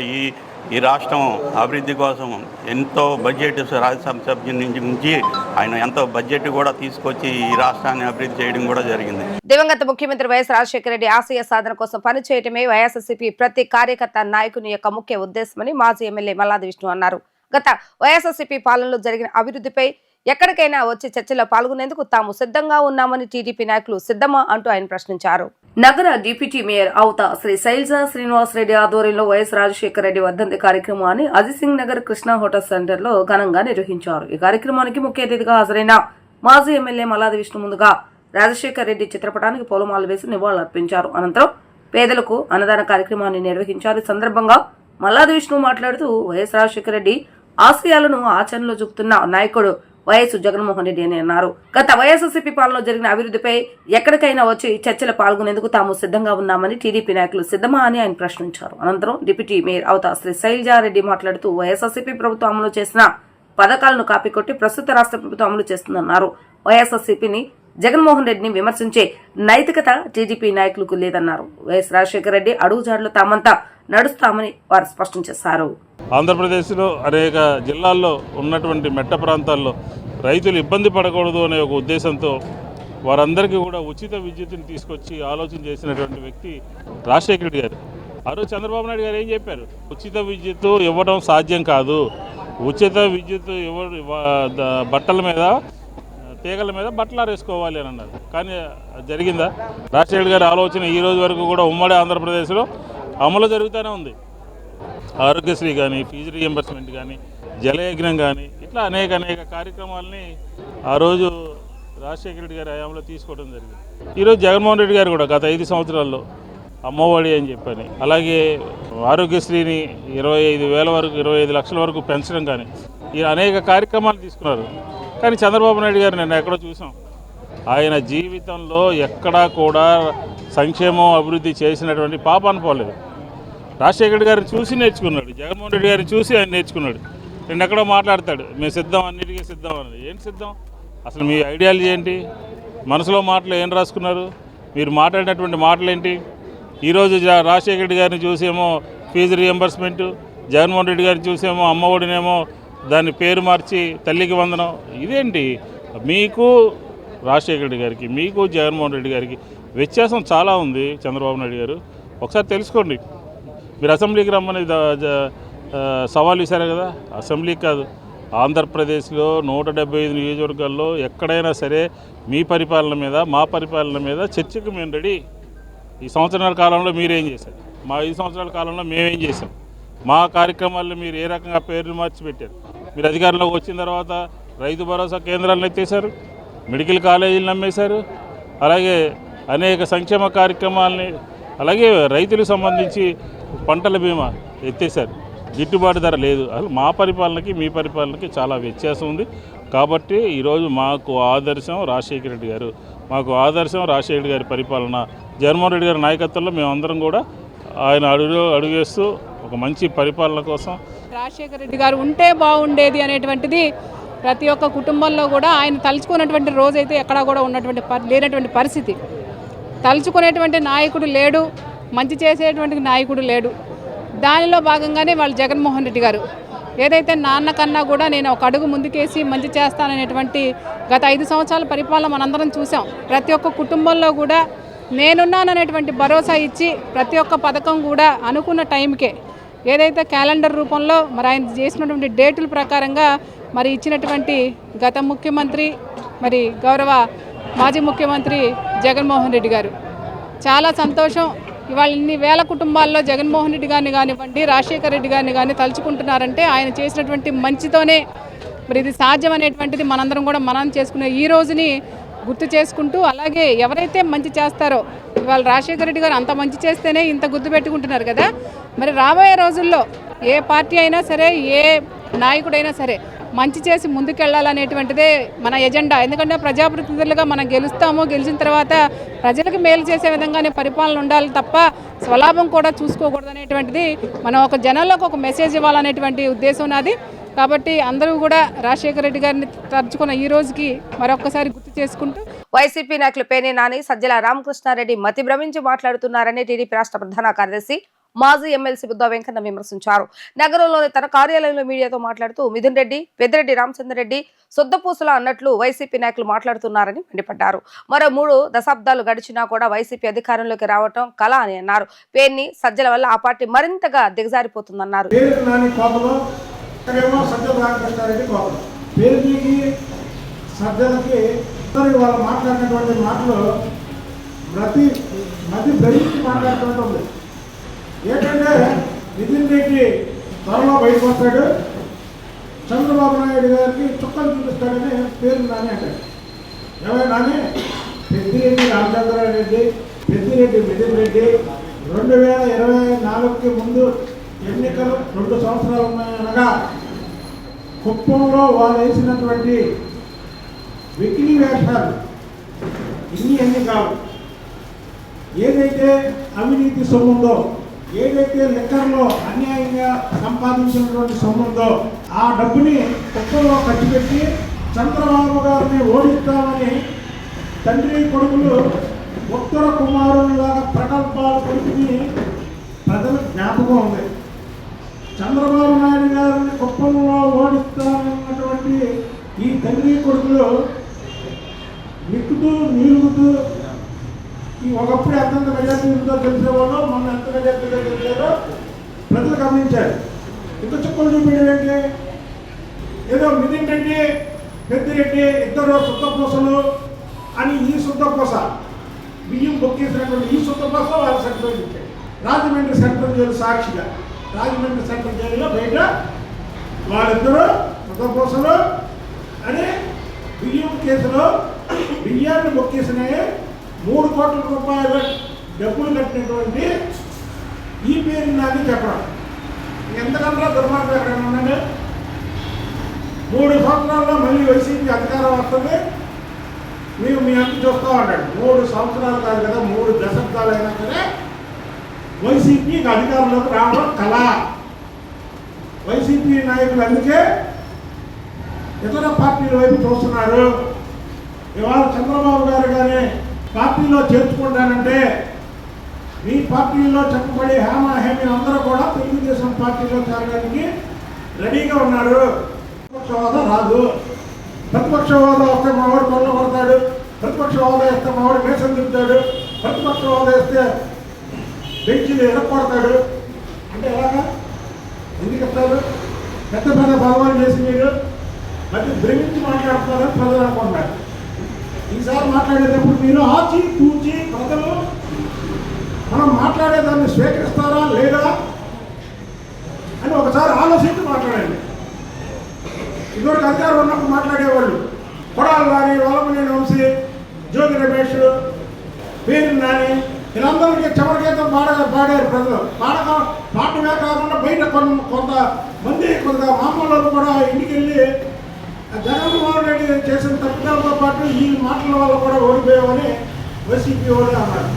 ఈ రాష్ట్రం అభివృద్ధి కోసం ఎంతో బడ్జెట్ రాజ్యసభ సభ్యుడి నుంచి ఆయన ఎంతో బడ్జెట్ కూడా తీసుకొచ్చి ఈ రాష్ట్రాన్ని అభివృద్ధి చేయడం కూడా జరిగింది. దివంగత ముఖ్యమంత్రి వైఎస్ రాజశేఖర రెడ్డి ఆశయ సాధన కోసం పనిచేయటమే వైఎస్ఆర్సీపీ ప్రతి కార్యకర్త నాయకుని యొక్క ముఖ్య ఉద్దేశమని మాజీ ఎమ్మెల్యే మల్లాది విష్ణు అన్నారు. గత వైఎస్ఆర్సీపీ పాలనలో జరిగిన అభివృద్ధిపై ఎక్కడికైనా వచ్చి చర్చలో పాల్గొనేందుకు తాము సిద్ధంగా ఉన్నామని టీడీపీ నాయకులు సిద్ధమా అంటూ ఆయన ప్రశ్నించారు. నగర డిప్యూటీ మేయర్ అవుత శ్రీ శైలజా శ్రీనివాస్ రెడ్డి ఆధ్వర్యంలో వైఎస్ రాజశేఖర రెడ్డి వర్ధంతి కార్యక్రమాన్ని అజిత్ సింగ్ నగర్ కృష్ణా హోటల్ సెంటర్ లో ఘనంగా నిర్వహించారు. ఈ కార్యక్రమానికి ముఖ్య అతిథిగా హాజరైన మాజీ ఎమ్మెల్యే మల్లాది విష్ణు ముందుగా రాజశేఖర రెడ్డి చిత్రపటానికి పూలమాల వేసి నివాళులర్పించారు. అనంతరం పేదలకు అన్నదాన కార్యక్రమాన్ని నిర్వహించారు. ఈ సందర్భంగా మల్లాది విష్ణు మాట్లాడుతూ వైఎస్ రాజశేఖర రెడ్డి ఆశయాలను ఆచరణలో చూపుతున్న నాయకుడు వైఎస్ జగన్మోహన్ రెడ్డి అని అన్నారు. గత వైఎస్ఆర్సీపీ పాలనలో జరిగిన అభివృద్ధిపై ఎక్కడికైనా వచ్చి చర్చలు పాల్గొనేందుకు తాము సిద్ధంగా ఉన్నామని టీడీపీ నాయకులు సిద్ధమా అని ఆయన ప్రశ్నించారు. అనంతరం డిప్యూటీ మేయర్ అవుతా శ్రీ శైలజారెడ్డి మాట్లాడుతూ వైఎస్ఆర్సీపీ ప్రభుత్వం అమలు చేసిన పథకాలను కాపీకొట్టి ప్రస్తుత రాష్ట్ర ప్రభుత్వం అమలు చేస్తుందన్నారు. వైఎస్ఆర్సీపీని జగన్మోహన్ రెడ్డిని విమర్శించే నైతికత టీడీపీ నాయకులకు లేదన్నారు. వైఎస్ రాజశేఖర రెడ్డి అడుగుజాడలో తామంతా నడుస్తామని వారు స్పష్టం చేశారు. ఆంధ్రప్రదేశ్లో అనేక జిల్లాల్లో ఉన్నటువంటి మెట్ట ప్రాంతాల్లో రైతులు ఇబ్బంది పడకూడదు అనే ఒక ఉద్దేశంతో వారందరికీ కూడా ఉచిత విద్యుత్తుని తీసుకొచ్చి ఆలోచన చేసినటువంటి వ్యక్తి రాజశేఖర రెడ్డి గారు. ఆ రోజు చంద్రబాబు నాయుడు గారు ఏం చెప్పారు? ఉచిత విద్యుత్తు ఇవ్వడం సాధ్యం కాదు, ఉచిత విద్యుత్తు బట్టల మీద తీగల మీద బట్టలారేసుకోవాలి అని అన్నారు. కానీ జరిగిందా? రాజశేఖర గారి ఆలోచన ఈ రోజు వరకు కూడా ఉమ్మడి ఆంధ్రప్రదేశ్లో అమలు జరుగుతూనే ఉంది. ఆరోగ్యశ్రీ కానీ, ఫీజు రీఎంబర్స్మెంట్ కానీ, జలయజ్ఞం కానీ, ఇట్లా అనేక కార్యక్రమాలని ఆ రోజు రాజశేఖర రెడ్డి గారి హయాంలో తీసుకోవడం జరిగింది. ఈరోజు జగన్మోహన్ రెడ్డి గారు కూడా గత 5 సంవత్సరాల్లో అమ్మఒడి అని చెప్పని, అలాగే ఆరోగ్యశ్రీని 25,000 వరకు 25 లక్షల వరకు పెంచడం కానీ, ఈ అనేక కార్యక్రమాలు తీసుకున్నారు. కానీ చంద్రబాబు నాయుడు గారు నిన్న ఎక్కడో చూసాం, ఆయన జీవితంలో ఎక్కడా కూడా సంక్షేమం అభివృద్ధి చేసినటువంటి పాపాన్ని పోలేదు. రాజశేఖర రెడ్డి గారిని చూసి నేర్చుకున్నాడు, జగన్మోహన్ రెడ్డి గారిని చూసి ఆయన నేర్చుకున్నాడు. నేను ఎక్కడో మాట్లాడతాడు, మేము సిద్ధం, అన్నిటికీ సిద్ధం అన్నది. ఏంటి సిద్ధం? అసలు మీ ఐడియాలజీ ఏంటి? మనసులో మాటలు ఏం రాసుకున్నారు? మీరు మాట్లాడినటువంటి మాటలు ఏంటి? ఈరోజు రాజశేఖర రెడ్డి గారిని చూసేమో ఫీజు రీఎంబర్స్మెంటు, జగన్మోహన్ రెడ్డి గారిని చూసేమో అమ్మఒడినేమో దాని పేరు మార్చి తల్లికి వందనం. ఇదేంటి? మీకు రాజశేఖర రెడ్డి గారికి, మీకు జగన్మోహన్ రెడ్డి గారికి వ్యత్యాసం చాలా ఉంది. చంద్రబాబు నాయుడు గారు ఒకసారి తెలుసుకోండి. మీరు అసెంబ్లీకి రమ్మని సవాల్ ఇచ్చారు కదా, అసెంబ్లీకి కాదు, ఆంధ్రప్రదేశ్లో 175 నియోజకవర్గాల్లో ఎక్కడైనా సరే మీ పరిపాలన మీద, మా పరిపాలన మీద చర్చకు మేము రెడీ. ఈ సంవత్సరాల కాలంలో మీరేం చేశారు, మా 5 సంవత్సరాల కాలంలో మేమేం చేశాం, మా కార్యక్రమాల్లో మీరు ఏ రకంగా పేర్లు మార్చి పెట్టారు. మీరు అధికారంలోకి వచ్చిన తర్వాత రైతు భరోసా కేంద్రాలను ఎత్తేశారు, మెడికల్ కాలేజీలు నమ్మేశారు, అలాగే అనేక సంక్షేమ కార్యక్రమాలని, అలాగే రైతులకు సంబంధించి పంటల బీమా ఎత్తేసారు, గిట్టుబాటు ధర లేదు. అసలు మా పరిపాలనకి మీ పరిపాలనకి చాలా వ్యత్యాసం ఉంది. కాబట్టి ఈరోజు మాకు ఆదర్శం రాజశేఖర రెడ్డి గారు. మాకు ఆదర్శం రాజశేఖర గారి పరిపాలన. జగన్మోహన్ రెడ్డి గారి నాయకత్వంలో మేమందరం కూడా ఆయన అడుగేస్తూ ఒక మంచి పరిపాలన కోసం రాజశేఖర రెడ్డి గారు ఉంటే బాగుండేది అనేటువంటిది ప్రతి ఒక్క కుటుంబంలో కూడా ఆయన తలుచుకున్నటువంటి రోజైతే ఎక్కడా కూడా లేనటువంటి పరిస్థితి. తలుచుకునేటువంటి నాయకుడు లేడు, మంచి చేసేటువంటి నాయకుడు లేడు. దానిలో భాగంగానే వాళ్ళు జగన్మోహన్ రెడ్డి గారు ఏదైతే నాన్న కన్నా కూడా నేను ఒక అడుగు ముందుకేసి మంచి చేస్తాననేటువంటి గత 5 సంవత్సరాల పరిపాలన మనందరం చూసాం. ప్రతి ఒక్క కుటుంబంలో కూడా నేనున్నాననేటువంటి భరోసా ఇచ్చి ప్రతి ఒక్క పథకం కూడా అనుకున్న టైంకే ఏదైతే క్యాలెండర్ రూపంలో మరి ఆయన చేసినటువంటి డేటుల ప్రకారంగా మరి ఇచ్చినటువంటి గత ముఖ్యమంత్రి మరి గౌరవ మాజీ ముఖ్యమంత్రి జగన్మోహన్ రెడ్డి గారు. చాలా సంతోషం. ఇవాళ ఇన్ని వేల కుటుంబాల్లో జగన్మోహన్ రెడ్డి గారిని కానివ్వండి, రాజశేఖర రెడ్డి గారిని కానీ తలుచుకుంటున్నారంటే ఆయన చేసినటువంటి మంచితోనే మరి ఇది సాధ్యం అనేటువంటిది మనందరం కూడా మనం చేసుకునే ఈ రోజుని గుర్తు చేసుకుంటూ, అలాగే ఎవరైతే మంచి చేస్తారో ఇవాళ రాజశేఖర రెడ్డి గారు అంత మంచి చేస్తేనే ఇంత గుర్తు పెట్టుకుంటున్నారు కదా. మరి రాబోయే రోజుల్లో ఏ పార్టీ అయినా సరే, ఏ నాయకుడైనా సరే మంచి చేసి ముందుకెళ్లాలనేటువంటిదే మన ఎజెండా. ఎందుకంటే ప్రజాప్రతినిధులుగా మనం గెలిచిన తర్వాత ప్రజలకు మేలు చేసే విధంగానే పరిపాలన ఉండాలి తప్ప స్వలాభం కూడా చూసుకోకూడదు అనేటువంటిది మనం ఒక జనాల్లోకి ఒక మెసేజ్ ఇవ్వాలనేటువంటి ఉద్దేశం నాది. కాబట్టి అందరూ కూడా రాజశేఖర రెడ్డి గారిని తలుచుకున్న ఈ రోజుకి మరొకసారి గుర్తు చేసుకుంటూ వైసీపీ నాయకులు పేర్ని నాని, సజ్జల రామకృష్ణారెడ్డి మతి భ్రమించి మాట్లాడుతున్నారని టీడీపీ రాష్ట్ర ప్రధాన కార్యదర్శి మాజీ ఎమ్మెల్సీ బుద్ధా వెంకన్న విమర్శించారు. నగరంలోని తన కార్యాలయంలో మీడియాతో మాట్లాడుతూ మిథున్ రెడ్డి, పెద్దిరెడ్డి రామచంద్రరెడ్డి సొద్దపూసల అన్నట్లు వైసీపీ నాయకులు మాట్లాడుతున్నారని మండిపడ్డారు. మరో 3 దశాబ్దాలు గడిచినా కూడా వైసీపీ అధికారంలోకి రావటం కళ అని అన్నారు. పేర్ని, సజ్జల వల్ల ఆ పార్టీ మరింతగా దిగజారిపోతుందన్నారు. వాళ్ళు మాట్లాడినటువంటి మాటలు మధ్య భరించి మాట్లాడుతుంటుంది. ఏంటంటే నితిన్ రెడ్డి త్వరలో బయటకు వస్తాడు, చంద్రబాబు నాయుడు గారికి చుక్కలు చూపిస్తాడని పేరు నాని అంటాడు. ఏమైనా నాని పెద్దిరెడ్డి రామచంద్రారెడ్డి, పెద్దిరెడ్డి మిథున్ రెడ్డి 2024కి ముందు ఎన్నికలు 2 సంవత్సరాలు ఉన్నాయనగా కుప్పంలో వాళ్ళు వేసినటువంటి వెకిలి వేషాలు ఇన్ని కావు. ఏదైతే అవినీతి సొమ్ముందో, ఏదైతే లెక్కర్లో అన్యాయంగా సంపాదించినటువంటి సొమ్ముందో ఆ డబ్బుని కుప్పంలో ఖర్చు పెట్టి చంద్రబాబు గారిని ఓడిస్తామని తండ్రి కొడుకులు ఉత్తర కుమారులాగా ప్రకల్పాలు కొడుకుని ప్రజల జ్ఞాపకం ఉంది. చంద్రబాబు నాయుడు గారిని కుప్పంలో ఓడిస్తామన్నటువంటి ఈ తండ్రి కొడుకులు నిక్కుతూ నీలుగుతూ ఒకప్పుడు ఎంత మెజార్టీ ఉందో తెలిసేవాళ్ళు, మొన్న ఎంత మెజార్టీగా తెలిసారో ప్రజలు గమనించారు. ఇంత చుక్కలు చూపించడం ఏంటి? ఏదో మిథున్ రెడ్డి, పెద్దిరెడ్డి ఇద్దరు శుద్ధపూసలు అని ఈ శుద్ధపూస బియ్యం బొక్కేసినటువంటి ఈ శుద్ధపూస వాళ్ళ సర్టిఫికేట్ ఇచ్చారు. రాజమండ్రి సెంట్రల్ జైలు సాక్షిగా, రాజమండ్రి సెంట్రల్ జైలులో బయట వాళ్ళిద్దరూ శుద్ధపూసలు అని బియ్యం కేసులో బియ్యాన్ని బొక్కేసినాయి. 3 కోట్ల రూపాయల డబ్బులు కట్టినటువంటి ఈ పేరు నాది చెప్పడం ఎంతకన్నా దుర్మార్గం ఎక్కడైనా ఉందండి? 3 సంవత్సరాల్లో మళ్ళీ వైసీపీ అధికారం వస్తుంది, మేము మీ అంత చూస్తూ ఉంటాడు. 3 సంవత్సరాలు కాదు కదా, 3 దశాబ్దాలు అయినా సరే వైసీపీకి అధికారంలోకి రావడం కళ. వైసీపీ నాయకులు అందుకే ఇతర పార్టీల వైపు చూస్తున్నారు. ఇవాళ చంద్రబాబు గారు కానీ పార్టీలో చేర్చుకుంటానంటే మీ పార్టీలో చెప్పబడే హేమీ అందరూ కూడా తెలుగుదేశం పార్టీలో చేరడానికి రెడీగా ఉన్నారు. ప్రతిపక్ష హోదా రాదు. ప్రతిపక్ష హోదా వస్తే మావాడు కొల్ల కొడతాడు, ప్రతిపక్ష హోదా వేస్తే మావాడు మేసం తింటాడు, ప్రతిపక్ష హోదా వేస్తే బెంచీలు ఎరగొడతాడు అంటే ఎలాగా? ఎందుకు చెప్తారు? పెద్ద పెద్ద భగవాన్ చేసి మీరు మధ్య భ్రమించి మాట్లాడుతున్నారని ప్రజలు అనుకుంటున్నారు. ఈసారి మాట్లాడేటప్పుడు మీరు ఆచి తూచి ప్రజలు మనం మాట్లాడేదాన్ని స్వీకరిస్తారా లేదా అని ఒకసారి ఆలోచించి మాట్లాడండి. ఇదివరకు అధికారం ఉన్నప్పుడు మాట్లాడేవాళ్ళు కొడాలి నాని, వల్లభనేని వంశీ, జోగి రమేష్, పేరు నాని వీళ్ళందరికీ చివరికేతం పాడారు ప్రజలు. పాడమే కాకుండా బయట కొంతమంది మామూలు కూడా ఇంటికి వెళ్ళి జగన్మోహన్ రెడ్డి చేసిన తప్పులతో పాటు ఈ మాటల వల్ల కూడా ఓడిపోయామని వైసీపీ వాళ్ళు అన్నారు.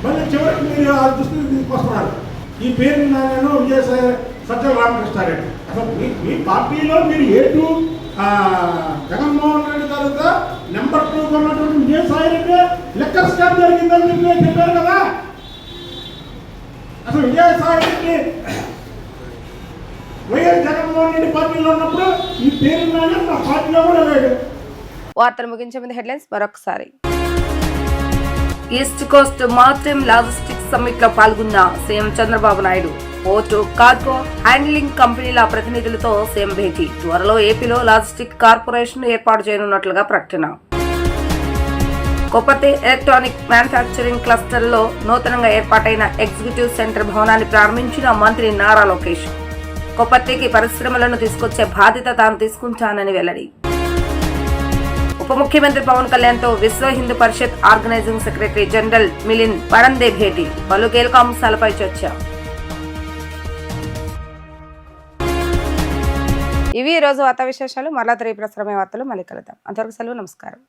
మళ్ళీ చివరికి మీరు ఆ దృష్టికి తీసుకొస్తున్నారు. ఈ పేరు నేను విజయసాయి సజ్జల రామకృష్ణారెడ్డి. అసలు మీ పార్టీలో మీరు ఏటు జగన్మోహన్ రెడ్డి తర్వాత నెంబర్ 2 ఉన్నటువంటి విజయసాయి రెడ్డి లెక్కర్ స్కామ్ జరిగిందని చెప్పారు కదా. అసలు విజయసాయి రెడ్డి వైఎస్ జగన్మోహన్ రెడ్డి పార్టీలో ఉన్నప్పుడు ఈ పేరు నా పార్టీలో కూడా లేడు. వార్తలు ముగించే ముందు హెడ్లైన్స్ మరొకసారి. East Coast maritime logistics summit లో పాల్గొన్న CM Chandrababu Naidu. Port, cargo, handling కంపెనీల ప్రతినిధులతో సీఎం భేటీ. త్వరలో ఏపీలో లాజిస్టిక్ కార్పొరేషన్ ఏర్పాటు చేయనున్నట్లుగా ప్రకటన. కొప్పర్తి ఎలక్ట్రానిక్ మ్యానుఫ్యాక్చరింగ్ క్లస్టర్ లో నూతనంగా ఏర్పాటైన ఎగ్జిక్యూటివ్ సెంటర్ భవనాన్ని ప్రారంభించిన మంత్రి నారా లోకేష్. కొప్పర్తికి పరిశ్రమలను తీసుకొచ్చే బాధ్యత తాను తీసుకుంటానని వెల్లడి. ఉప ముఖ్యమంత్రి పవన్ కళ్యాణ్ తో Vishwa Hindu Parishad organizing secretary general Milind Parande భేటీ. పలు కీలక అంశాలపై చర్చ. ఇవి ఈ రోజు వార్తా విశేషాలు. మరలా తిరిగి ప్రసారమైన వార్తలు మళ్ళీ కలుద్దాం. అంతవరకు సెలవు. నమస్కారం.